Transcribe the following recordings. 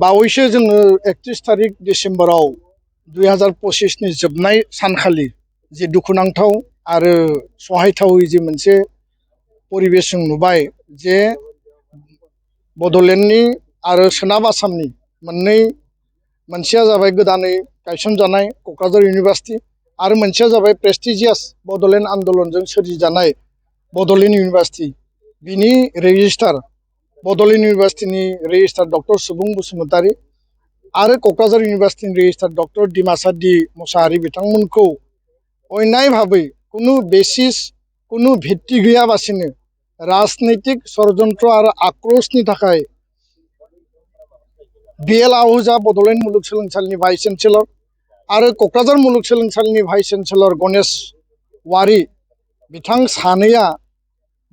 बावैसो जोङो 31 तारिख डिसेम्बराव 2025 नि जोबनाय सानखालि जि दुखुनांथाव आरो सहायथावै जि मोनसे परिबेस जों नुबाय जे बड'लेण्डनि आरो सोनाब आसामनि मोनसेया जाबाय गोदानै गायसनजानाय क'क्राझार इउनिभार्सिटि आरो मोनसेया जाबाय प्रेस्टिजियास बड'लेण्ड आन्दलनजों सोरजिजानाय बड'लेण्ड इउनिभार्सिटि बिनि रेजिस्ट्रार बड'लेण्ड इउनिभार्सिटिनि रेजिस्ट्रार डक्टर सुबुं बसुमतारी आरो क'क्राझार इउनिभार्सिटिनि रेजिस्ट्रार डक्टर डिमासा डि मुसाहारि बिथांमोनखौ अन्याय भाबै कुनु बेसिस कुनु भित्ति गैयाबासिनो राजनैतिक षड़यंत्र आरो आक्रोशनि थाखाय BL आहूजा बड'लेण्ड मुलुगसोलोंसालिनि भाइस चेन्सेलर आरो क'क्राझार मुलुगसोलोंसालिनि भाइस चेन्सेलर गणेश वारी बिथां सानैया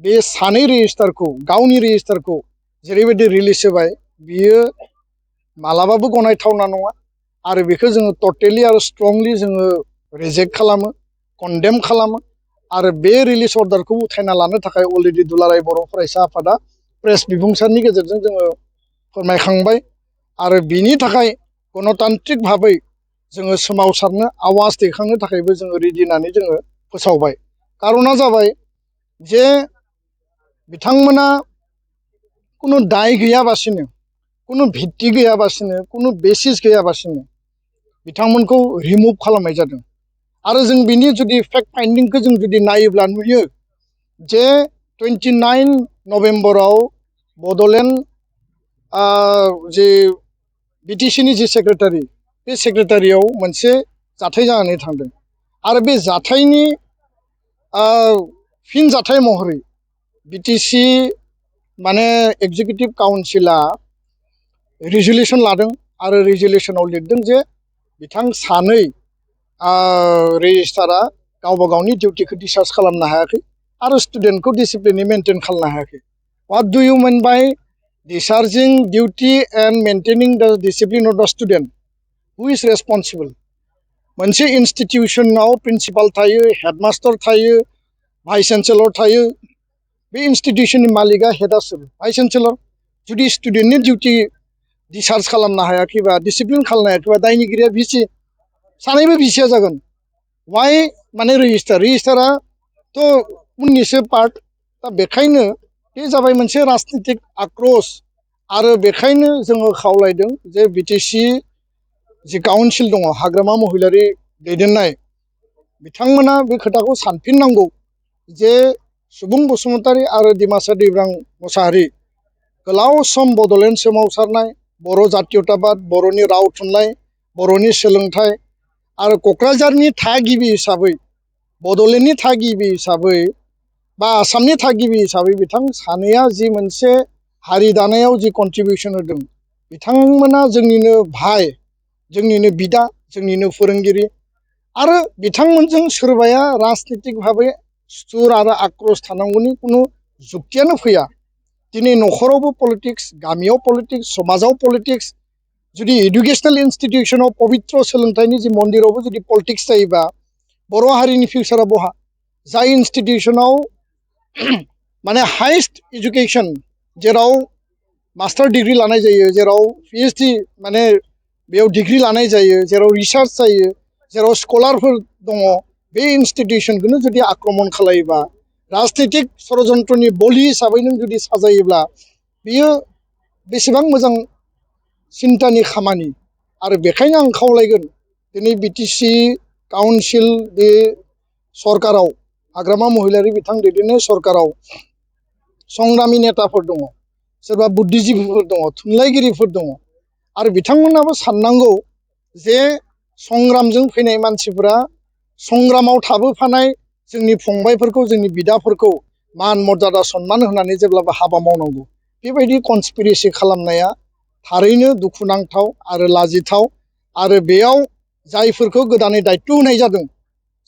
बे सानै रेजिस्ट्रारखौ गावनि रेजिस्ट्रारखौ जेरैबायदि रिलिज होबाय बियो मालाबाबो गनायथावना नङा आरो बेखौ जोङो टटेलि आरो स्ट्रंलि जोङो रिजेक्ट खालामो कन्डेम खालामो आरो बे रिलिज अर्डारखौ उथायना लानो थाखाय अलरेडि दुलाराय बर' फरायसा आफादा प्रेस बिबुंसारनि गेजेरजों जोङो फोरमायखांबाय आरो बिनि थाखाय गणतान्त्रिक भाबै जोङो सोमावसारनो आवाज दैखांनो थाखायबो जोङो रेडि होननानै जोङो फोसावबाय। कारना जाबाय जे बिथांमोना कुनु दाय गैयाबासिनो कुनु भित्ति गैयाबासिनो कुनु बेसिस गैयाबासिनो बिथांमोनखौ रिमुभ खालामनाय जादों आरो जों बिनि जुदि फेक्ट फाइन्डिंखौ जों जुदि नायोब्ला नुयो जे 29 नभेम्बराव बड'लेण्ड जे BTC नि जि सेक्रेटारि बे सेक्रेटारियाव मोनसे जाथाय जानानै थांदों आरो बे जाथायनि फिन जाथाय महरै BTC माने एग्जिकिउटिभ काउन्सिला रिजुलेसन लादों आरो रिजुलेसनाव लिरदों जे बिथां सानै रेजिस्ट्रारा गावबा गावनि डिउटिखौ डिस्चार्ज खालामनो हायाखै आरो स्टुडेन्टखौ डिसिप्लिनै मेनटेन खालामनो हायाखै। व्हाट डु इउ मिन बाय डिस्चार्जिं डिउटि एन्ड मेनटेनिं द डिसिप्लिन अफ द स्टुडेन्ट हु इज रेसपन्सिबल? मोनसे इन्स्टिटिउसनाव प्रिन्सिपाल थायो, हेडमास्टार थायो, भाइस चेन्सेलर थायो। बे इन्स्टिटिउसननि मालिकआ हेडआ सोर? Vice chancellor. जुदि स्टुडेन्टनि डिउटि डिस्चार्ज खालामनो हायाखैबा डिसिप्लिन खालामनो हायाखैबा दायनिगिरिया भिसि सानैबो भिसिया जागोन। वाइ माने रेजिस्ट्राराथ' उननिसो पार्ट दा बेखायनो बे जाबाय मोनसे राजनितिक आक्रोश आरो बेखायनो जोङो खावलायदों जे BTC जि काउन्सिल दङ हाग्रामा महिलारि दैदेननाय बिथांमोना बे खोथाखौ सानफिननांगौ जे सुबुं बसुमतारी आरो डिमासा दैब्रां मुसाहारि गोलाव सम बड'लेण्ड सोमावसारनाय बर' जातीयताबाद बर'नि राव थुनलाइ बर'नि सोलोंथाइ आरो क'क्राझारनि थागिबि हिसाबै बड'लेण्डनि थागिबि हिसाबै बा आसामनि थागिबि हिसाबै बिथां सानैया जि मोनसे हारि दानायाव जि कन्ट्रिबिउसन होदों बिथांमोना जोंनिनो भाइ जोंनिनो बिदा जोंनिनो फोरोंगिरि आरो बिथांमोनजों सोरबाया राजनितिक भाबै सुथुर आरो आक्रोश थानांगौनि कुनु जुक्तियानो फैया। दिनै न'खरावबो पलिटिक्स गामियाव पलिटिक्स समाजाव पलिटिक्स जुदि इडुकेसनेल इन्स्टिटिउसनाव पवित्र सोलोंथाइनि जि मन्दिरावबो जुदि पलिटिक्स जायोबा बर' हारिनि फिउचारा बहा? जाय इन्स्टिटिउसनाव माने हाइस्ट एजुकेसन जेराव मास्टार डिग्री लानाय जायो जेराव PhD माने बेयाव डिग्री लानाय जायो जेराव रिसार्च जायो जेराव स्कलारफोर दङ बे इन्स्टिटिउसनखौनो जुदि आक्रमण खालायोबा राजनितिक षड़यंत्रनि बलि हिसाबै नों जुदि साजायोब्ला बियो बेसेबां मोजां सिन्तानि खामानि आरो बेखायनो आं खावलायगोन दिनै BTC काउन्सिल बे सरकाराव हाग्रामा महिलारि बिथां दैदेननाय सरकाराव संग्रामि नेताफोर दङ सोरबा बुद्धिजीबिफोर दङ थुनलाइगिरिफोर दङ आरो बिथांमोनाबो साननांगौ जे संग्रामजों फैनाय मानसिफोरा संग्रामाव थाबोफानाय जोंनि फंबायफोरखौ जोंनि बिदाफोरखौ मान मर्यादा सन्मान होनानै जेब्लाबो हाबा मावनांगौ। बेबायदि कनस्पिरेसि खालामनाया थारैनो दुखुनांथाव आरो लाजिथाव आरो बेयाव जायफोरखौ गोदानै दायित्व होनाय जादों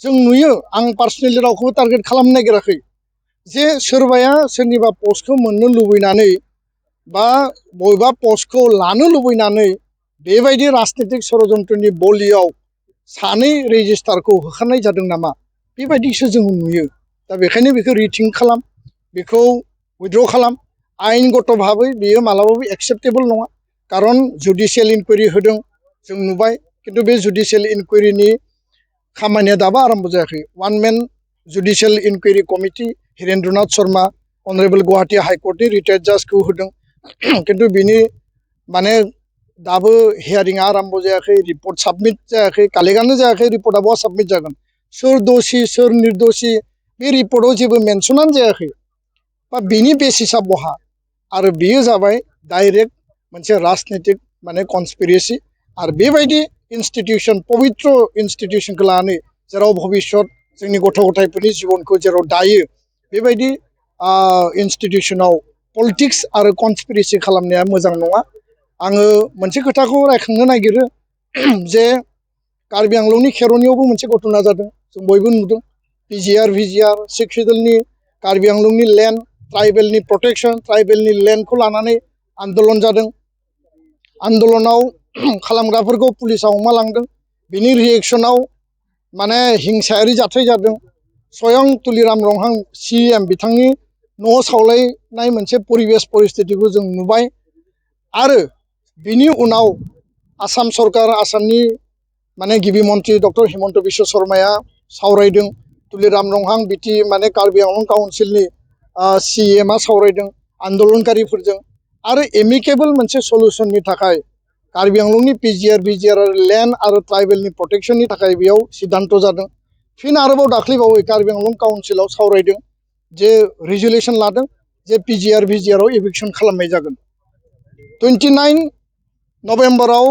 जों नुयो आं पार्सनेलि रावखौबो टारगेट खालामनो नागिराखै जे सोरबाया सोरनिबा पस्टखौ मोननो लुबैनानै बा बबेबा पस्टखौ लानो लुबैनानै बेबायदि राजनितिक षड़यंत्रनि बलियाव सानै रेजिस्ट्रारखौ होखारनाय जादों नामा बेबायदिसो जों नुयो। दा बेखायनो बेखौ रिथिंक खालाम बेखौ उइथड्र खालाम आयेनगत भाबै बेयो मालाबाबो एक्सेप्टेबल नङा। खारन जुडिशियेल इनकुवेरि होदों जों नुबाय किन्तु बे जुडिशियेल इनकुवेरिनि खामानिया दाबो आरम्भ जायाखै one man judicial inquiry committee Hirendranath Sharma honourable Guwahati हाइकर्टनि रिटायार्ड जाजखौ होदों किन्तु बिनि माने दाबो हियारिंआ आरम्भ जायाखै रिपर्ट साबमिट जायाखै कालेक्टआनो जायाखै रिपर्टआ बहा साबमिट जागोन सोर दोषी सोर निर्दोषी बे रिपर्टआव जेबो मेनसनानो जायाखै बा बिनि बेसिसआ बहा आरो बेयो जाबाय डाइरेक्ट मोनसे राजनितिक माने कनस्पिरेसि आरो बेबायदि इन्स्टिटिउसन पवित्र इन्स्टिटिउसनखौ लानानै जेराव भबिष्यत जोंनि गथ' गथायफोरनि जिबनखौ जेराव दायो बेबायदि इन्स्टिटिउसनाव पलिटिक्स आरो कनस्पिरेसि खालामनाया मोजां नङा आङो मोनसे खोथाखौ रायखांनो नागिरो जे कार्बि आंलंनि खेर'नियावबो मोनसे घटना जादों जों बयबो नुदों पिजिआर भिजिआर सिक्स सेडुलनि कार्बि आंलंनि लेन्ड ट्राइबेलनि प्रटेक्शन ट्राइबेलनि लेन्डखौ लानानै आन्दलन जादों आन्दलनाव खालामग्राफोरखौ पुलिसा हमना लांदों बिनि रिएक्सनाव माने हिंसायारि जाथाय जादों स्वयं तुलिराम रंहां CM बिथांनि न' सावलायनाय मोनसे परिबेस परिस्थितिखौ जों नुबाय आरो बिनि उनाव आसाम सरकार आसामनि माने गिबि मन्थ्रि डक्टर हिमन्त बिश्व शर्माया सावरायदों तुलिराम रंहां बिटि माने कार्बि आंलं काउन्सिलनि CMआ सावरायदों आन्दलनकारिफोरजों आरो एमिकेबल मोनसे सलुसननि थाखाय कार्बि आंलंनि PGR VGR लेन्ड आरो ट्राइबेलनि प्रटेक्शननि थाखाय बेयाव सिद्धान्त जादों फिन आरोबाव दाख्लैबावै कार्बि आंलं काउन्सिलाव सावरायदों जे रिजुलेसन लादों जे PGR VGRआव एभिक्सन खालामनाय जागोन 29 नभेम्बराव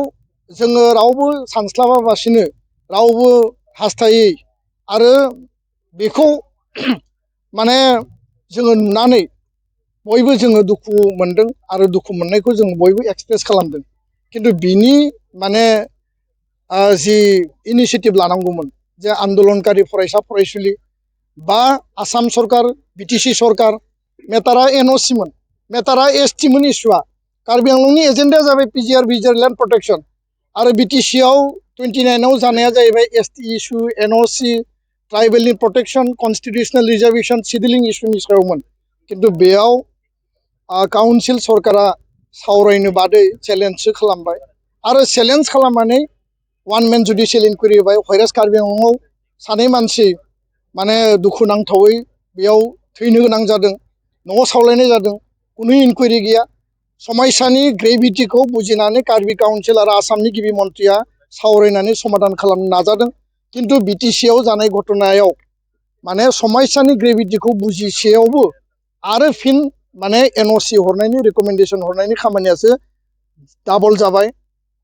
जोङो रावबो सानस्लाबाबासिनो रावबो हास्थायै आरो बेखौ माने जोङो नुनानै बयबो जोङो दुखु मोनदों आरो दुखु मोननायखौ जों बयबो एक्सप्रेस खालामदों किन्तु बिनि माने जि इनिसियेटिभ लानांगौमोन जे आन्दलनकारि फरायसा फरायसुलि बा आसाम सरकार BTC सरकार मेटारा NOC मोन मेटारा ST मोन इस्युआ कार्बि आंलंनि एजेन्डाया जाबाय PGR VGR लेन्ड प्रटेक्शन आरो BTCआव 29आव जानाया जाहैबाय ST इस्यु NOC ट्राइबेलनि प्रटेक्शन कन्स्टिटिउसनेल रिजार्वेशन सिडिलिं इस्युनि सायावमोन किन्तु बेयाव काउन्सिल सरकारा सावरायनो बादै चेलेन्जसो खालामबाय आरो चेलेन्ज खालामनानै वान मेन जुडिशियेल इनकुवेरि होबाय व्हाइरास कार्बि आंलंआव सानै मानसि माने दुखुनांथावै बेयाव थैनो गोनां जादों न'आव सावलायनाय जादों कुनु इनकुवेरि गैया समस्यानि ग्रेभिटिखौ बुजिनानै कार्बि काउन्सिल आरो आसामनि गिबि मन्थ्रिया सावरायनानै समाधान खालामनो नाजादों किन्तु BTCआव जानाय घटनायाव माने समस्यानि ग्रेभिटिखौ बुजिसेयावबो आरो फिन माने NOC हरनायनि रिकमेन्डेसन हरनायनि खामानियासो डाबल जाबाय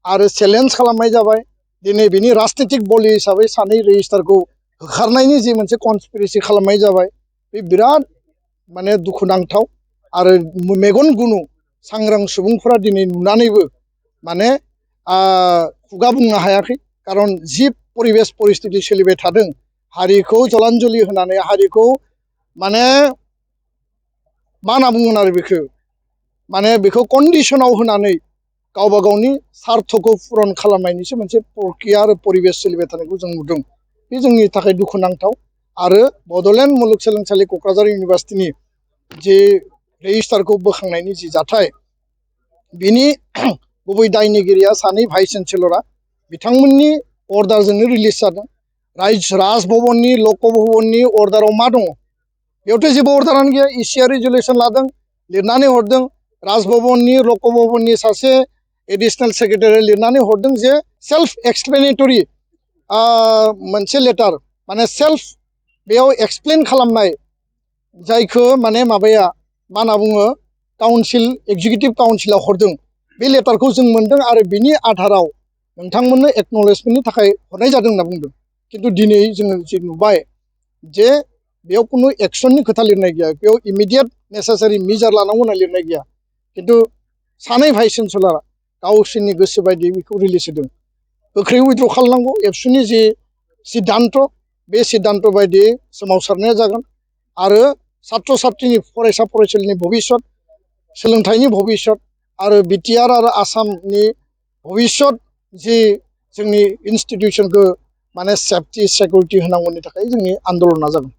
आरो चेलेन्ज खालामनाय जाबाय दिनै बिनि राजनितिक बलि हिसाबै सानै रेजिस्टारखौ होखारनायनि जि मोनसे कनस्पिरेसि खालामनाय जाबाय बे बिराद माने दुखुनांथाव आरो मेगन गुनु सांग्रां सुबुंफोरा दिनै नुनानैबो माने खुगा बुंनो हायाखै खारन जि परिबेस परिस्थिति सोलिबाय थादों हारिखौ जलान्जलि होनानै हारिखौ माने मा होनना बुंगोन आरो बेखौ माने बेखौ कन्डिसनाव होनानै गावबा गावनि सार्थखौ पुरन खालामनायनिसो मोनसे प्रक्रिया आरो परिबेस सोलिबाय थानायखौ जों नुदों बे जोंनि थाखाय दुखुनांथाव आरो बड'लेण्ड मुलुगसोलोंसालि क'क्राझार इउनिभार्सिटिनि जे रेजिस्टारखौ बोखांनायनि जि जाथाय बिनि गुबै दायनिगिरिया सानै भाइस चेन्सेलरा बिथांमोननि अर्डारजोंनो रिलिज जादों राजभवननि लक भवननि अर्डाराव मा दङ बेयावथ' जेबो अर्डारानो गैया इसिआ रिजुलेसन लादों लिरनानै हरदों राजभवननि लक भवननि सासे एडिशनेल सेक्रेटारि लिरनानै हरदों जे सेल्फ एक्सप्लेनेटरि मोनसे लेटार माने सेल्फ बेयाव एक्सप्लेन खालामनाय जायखौ माने माबाया मा होनना बुङो काउन्सिल एक्जिकिउटिभ काउन्सिला हरदों बे लेटारखौ जों मोन्दों आरो बिनि आधाराव नोंथांमोननो एक्न'लेजमेन्टनि थाखाय हरनाय जादों होनना बुंदों किन्तु दिनै जोङो जि नुबाय जे बेयाव खुनु एक्सननि खोथा लिरनाय गैया बेयाव इमिडियेट नेसेसारि मेजार लानांगौ होनना लिरनाय गैया किन्तु सानै भाइस चेन्सेलरा गावसोरनि गोसो बायदि बेखौ रिलिज होदों गोख्रै उइथ्र' खालामनांगौ एबसुनि जि सिद्धान्त बे सिद्धान्त बायदियै सोमावसारनाया जागोन आरो सात्र सात्रिनि फरायसा फरायसुलिनि भबिष्यत सोलोंथाइनि भबिष्यत आरो बिटिआर आरो आसामनि भबिष्यत जि जोंनि इन्स्टिटिउसनखौ माने सेफटि सिकिउरिटि होनांगौनि थाखाय जोंनि आन्दलना जागोन